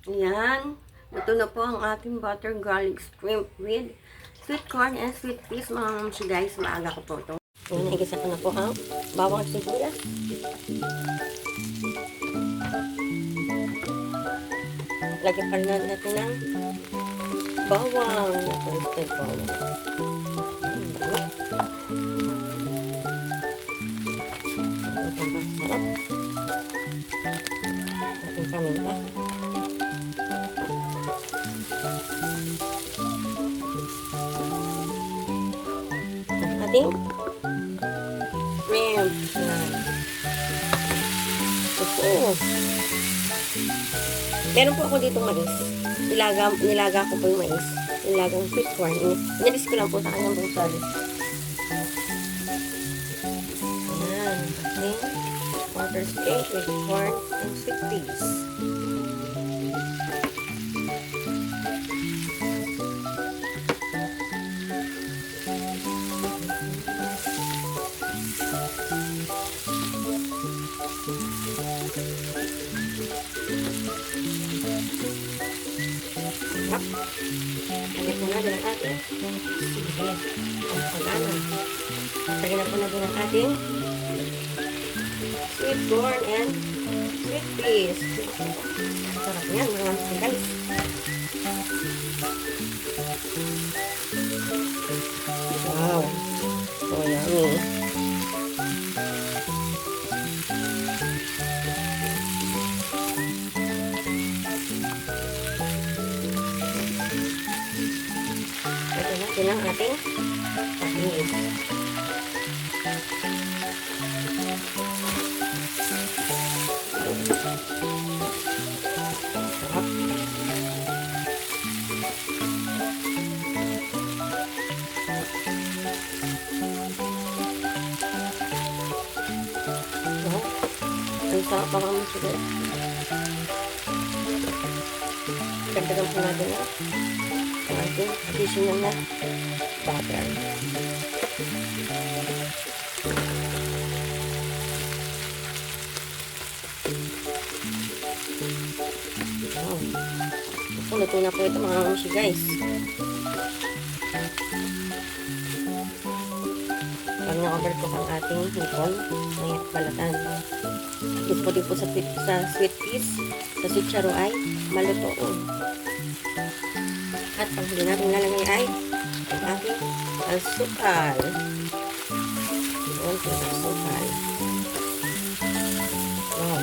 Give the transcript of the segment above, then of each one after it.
Ayan. Ito na po ang ating butter garlic shrimp with sweet corn and sweet peas, mga mamsi guys. Maaga ko po ito. Ayan, naigisa ko na po ang bawang at sibuyas. Lagyan pa rin natin ng bawang. Roasted bawang. Sarap. Ating paminta. Ating shrimp. Ito. Meron po ako dito mais. Nilaga ko po yung mais. Nilagang sweet corn. Inalis ko lang po sa kanyang bungsal. Ayan. Ating butter steak with corn and sweet peas. Lagyan po na din ang ating lagyan na po na din ang ating sweet corn and sweet peas. Sarap yan, mga mamsi guys. Wow, so yummy. Ito lang ating patis. Sarap. Ang sarap pa mga sugar. Dagdagan po natin na ang ating additional na butter. Wow. Luto na po ito mga mamsi guys. Pag na-overcook ang ating hipon, may balatan. Ito po din po sa sweet peas, sa sweet charo ay maluto. At ang huli natin lalagay ay ang ating asukal. Yun po ang asukal. Wow.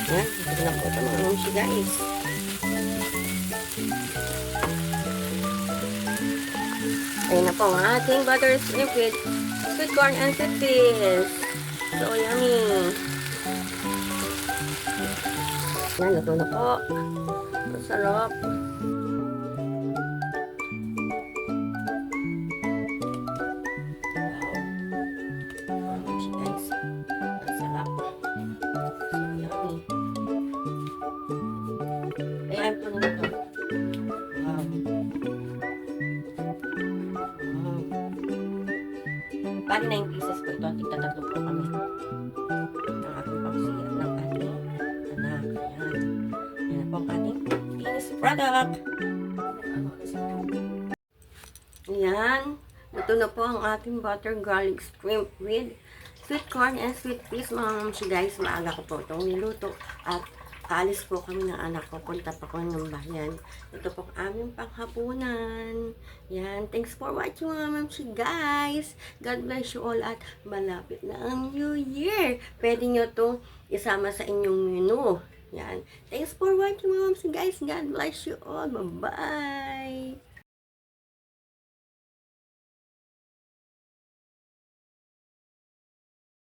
Yan, ito na po ito mga mamsi guys. Ayun na po ang ating butter shrimp with sweet corn and sweet peas. So yummy. Yan, luto na po. Masarap. Ayan po na ito. Wow. Wow. Bali 9 pieces po ito. Tigtatatlo po kami. Ang ating pangsiyat ng ating anak. Ayan. Ayan po ang ating finished product. Ayan. Ito na po ang ating butter garlic shrimp with sweet corn and sweet peas. Mga mamsi guys, maaga ko po itong niluto. At aalis po kami ng anak ko. Punta pa ko ng bayan. Ito po ang aming panghapunan. Yan. Thanks for watching mga mamsi guys. God bless you all at malapit na ang New Year. Pwede nyo to isama sa inyong menu. Yan. Thanks for watching mga mamsi guys. God bless you all. Bye-bye.